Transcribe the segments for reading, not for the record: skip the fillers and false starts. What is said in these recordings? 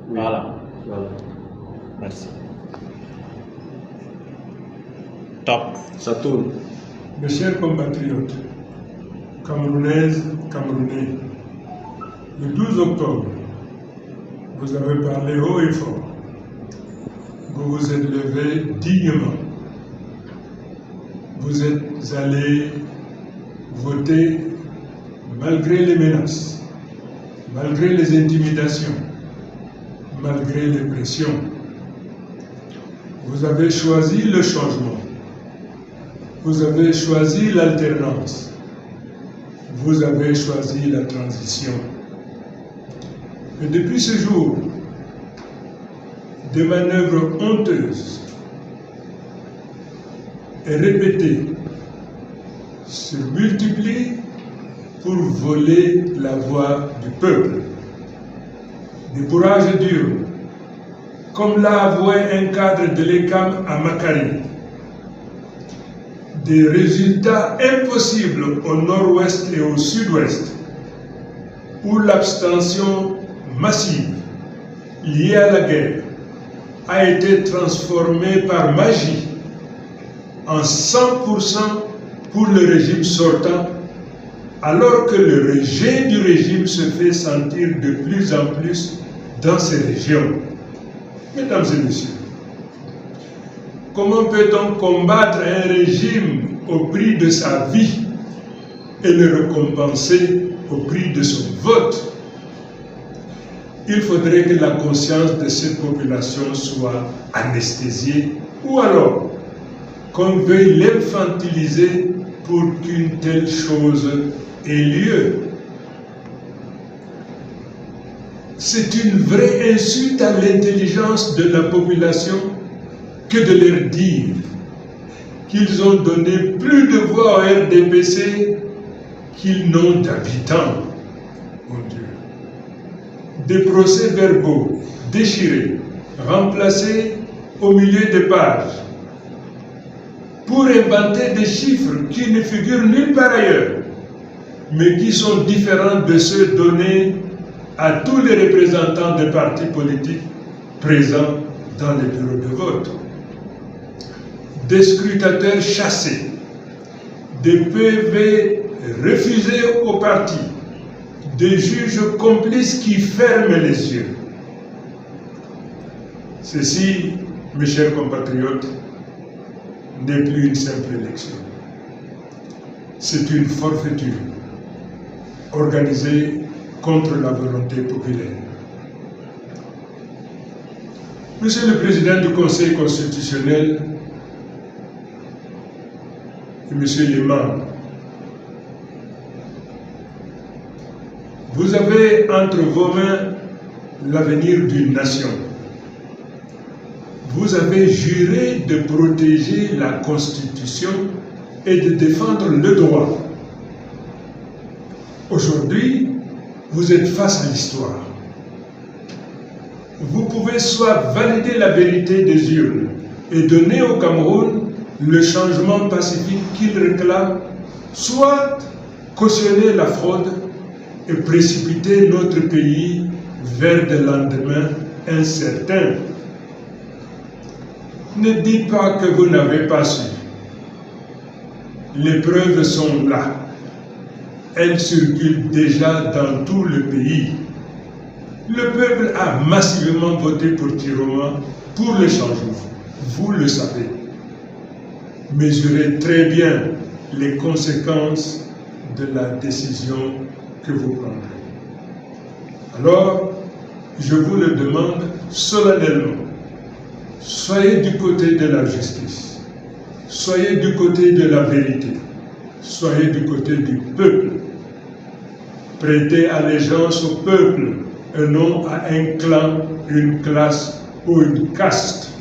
Voilà. Merci. Top. Ça tourne. Mes chers compatriotes, Camerounaises, Camerounais, le 12 octobre, vous avez parlé haut et fort. Vous vous êtes levés dignement. Vous êtes allés voter malgré les menaces, malgré les intimidations, malgré les pressions. Vous avez choisi le changement. Vous avez choisi l'alternance. Vous avez choisi la transition. Et depuis ce jour, des manœuvres honteuses et répétées se multiplient pour voler la voix du peuple. Des bourrages durs, comme l'a avoué un cadre de l'ECAM à Makari. Des résultats impossibles au nord-ouest et au sud-ouest, où l'abstention massive liée à la guerre a été transformée par magie en 100% pour le régime sortant, alors que le rejet du régime se fait sentir de plus en plus dans ces régions. Mesdames et messieurs, comment peut-on combattre un régime au prix de sa vie et le récompenser au prix de son vote? Il faudrait que la conscience de cette population soit anesthésiée, ou alors qu'on veuille l'infantiliser pour qu'une telle chose ait lieu. C'est une vraie insulte à l'intelligence de la population que de leur dire qu'ils ont donné plus de voix au RDPC qu'ils n'ont d'habitants. Mon Dieu. Des procès-verbaux déchirés, remplacés au milieu des pages, pour inventer des chiffres qui ne figurent nulle part ailleurs, mais qui sont différents de ceux donnés à tous les représentants des partis politiques présents dans les bureaux de vote. Des scrutateurs chassés, des PV refusés aux partis, des juges complices qui ferment les yeux. Ceci, mes chers compatriotes, n'est plus une simple élection. C'est une forfaiture organisée contre la volonté populaire. Monsieur le Président du Conseil constitutionnel et Monsieur les membres, vous avez entre vos mains l'avenir d'une nation. Vous avez juré de protéger la Constitution et de défendre le droit. Aujourd'hui, vous êtes face à l'histoire. Vous pouvez soit valider la vérité des urnes et donner au Cameroun le changement pacifique qu'il réclame, soit cautionner la fraude et précipiter notre pays vers des lendemains incertains. Ne dites pas que vous n'avez pas su. Les preuves sont là. Elles circulent déjà dans tout le pays. Le peuple a massivement voté pour Tiroma pour le changement. Vous le savez. Mesurez très bien les conséquences de la décision que vous prendrez. Alors, je vous le demande solennellement. Soyez du côté de la justice. Soyez du côté de la vérité. Soyez du côté du peuple. Prêtez allégeance au peuple et non à un clan, une classe ou une caste.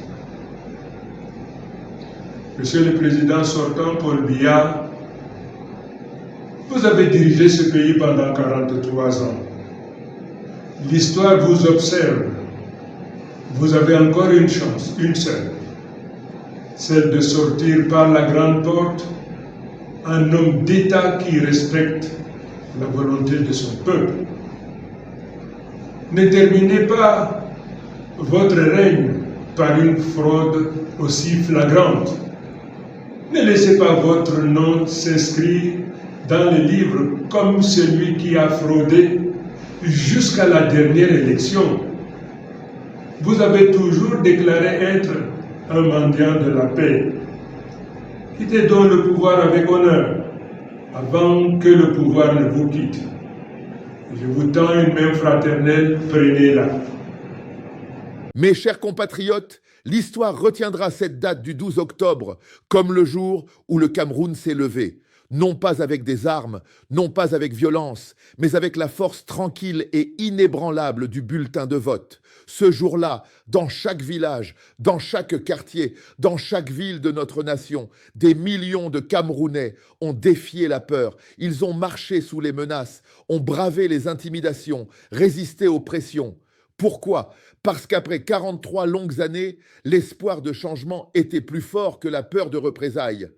Monsieur le Président sortant Paul Biya, vous avez dirigé ce pays pendant 43 ans. L'histoire vous observe. Vous avez encore une chance, une seule, celle de sortir par la grande porte un homme d'État qui respecte la volonté de son peuple. Ne terminez pas votre règne par une fraude aussi flagrante. Ne laissez pas votre nom s'inscrire dans les livres comme celui qui a fraudé jusqu'à la dernière élection. Vous avez toujours déclaré être un mendiant de la paix. Quittez donc le pouvoir avec honneur avant que le pouvoir ne vous quitte. Je vous tends une main fraternelle, prenez-la. Mes chers compatriotes, l'histoire retiendra cette date du 12 octobre comme le jour où le Cameroun s'est levé. Non pas avec des armes, non pas avec violence, mais avec la force tranquille et inébranlable du bulletin de vote. Ce jour-là, dans chaque village, dans chaque quartier, dans chaque ville de notre nation, des millions de Camerounais ont défié la peur. Ils ont marché sous les menaces, ont bravé les intimidations, résisté aux pressions. Pourquoi ? Parce qu'après 43 longues années, l'espoir de changement était plus fort que la peur de représailles.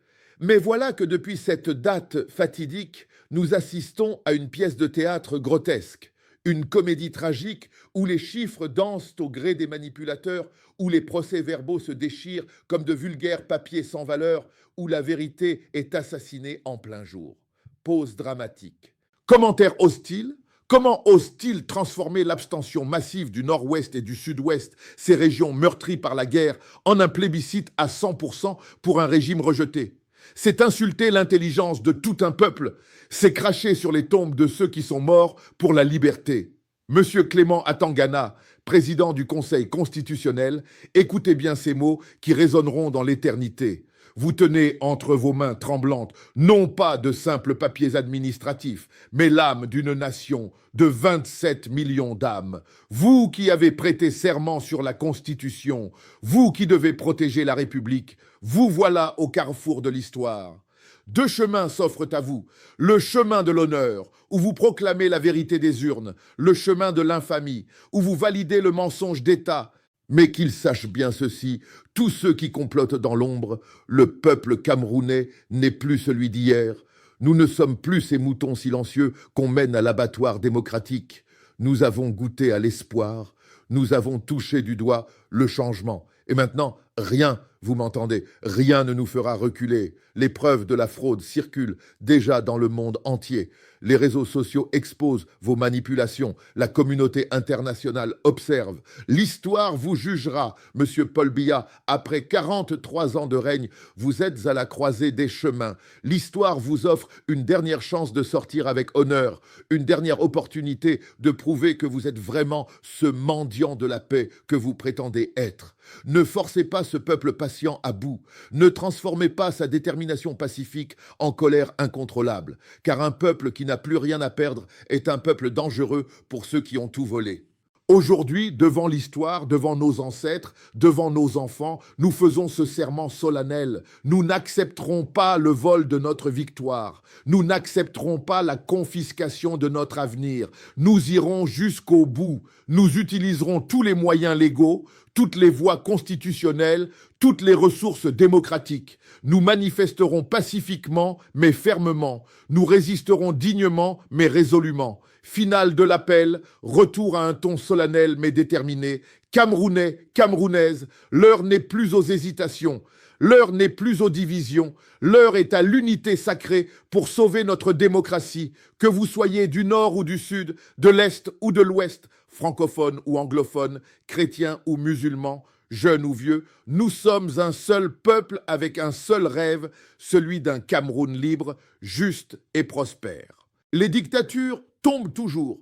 Mais voilà que depuis cette date fatidique, nous assistons à une pièce de théâtre grotesque, une comédie tragique où les chiffres dansent au gré des manipulateurs, où les procès-verbaux se déchirent comme de vulgaires papiers sans valeur, où la vérité est assassinée en plein jour. Pause dramatique. Commentaire hostile. Comment ose-t-il transformer l'abstention massive du Nord-Ouest et du Sud-Ouest, ces régions meurtries par la guerre, en un plébiscite à 100% pour un régime rejeté ? C'est insulter l'intelligence de tout un peuple, c'est cracher sur les tombes de ceux qui sont morts pour la liberté. Monsieur Clément Atangana, président du Conseil constitutionnel, écoutez bien ces mots qui résonneront dans l'éternité. Vous tenez entre vos mains tremblantes non pas de simples papiers administratifs, mais l'âme d'une nation de 27 millions d'âmes. Vous qui avez prêté serment sur la Constitution, vous qui devez protéger la République, vous voilà au carrefour de l'histoire. Deux chemins s'offrent à vous. Le chemin de l'honneur, où vous proclamez la vérité des urnes. Le chemin de l'infamie, où vous validez le mensonge d'État. Mais qu'ils sachent bien ceci, tous ceux qui complotent dans l'ombre, le peuple camerounais n'est plus celui d'hier. Nous ne sommes plus ces moutons silencieux qu'on mène à l'abattoir démocratique. Nous avons goûté à l'espoir, nous avons touché du doigt le changement. Et maintenant, rien, vous m'entendez, rien ne nous fera reculer. Les preuves de la fraude circulent déjà dans le monde entier. Les réseaux sociaux exposent vos manipulations. La communauté internationale observe. L'histoire vous jugera, Monsieur Paul Biya. Après 43 ans de règne, vous êtes à la croisée des chemins. L'histoire vous offre une dernière chance de sortir avec honneur, une dernière opportunité de prouver que vous êtes vraiment ce mendiant de la paix que vous prétendez être. Ne forcez pas ce peuple patient à bout. Ne transformez pas sa détermination pacifique en colère incontrôlable. Car un peuple qui n'a plus rien à perdre est un peuple dangereux pour ceux qui ont tout volé. Aujourd'hui, devant l'histoire, devant nos ancêtres, devant nos enfants, nous faisons ce serment solennel. Nous n'accepterons pas le vol de notre victoire. Nous n'accepterons pas la confiscation de notre avenir. Nous irons jusqu'au bout. Nous utiliserons tous les moyens légaux, toutes les voies constitutionnelles, toutes les ressources démocratiques. Nous manifesterons pacifiquement mais fermement. Nous résisterons dignement mais résolument. Finale de l'appel, retour à un ton solennel mais déterminé. Camerounais, Camerounaises, l'heure n'est plus aux hésitations, l'heure n'est plus aux divisions, l'heure est à l'unité sacrée pour sauver notre démocratie, que vous soyez du nord ou du sud, de l'est ou de l'ouest, francophone ou anglophone, chrétien ou musulman, jeunes ou vieux, nous sommes un seul peuple avec un seul rêve, celui d'un Cameroun libre, juste et prospère. Les dictatures tombent toujours,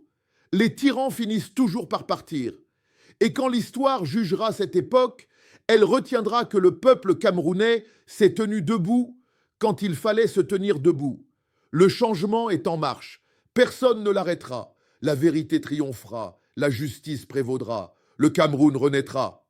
les tyrans finissent toujours par partir. Et quand l'histoire jugera cette époque, elle retiendra que le peuple camerounais s'est tenu debout quand il fallait se tenir debout. Le changement est en marche, personne ne l'arrêtera, la vérité triomphera, la justice prévaudra, le Cameroun renaîtra.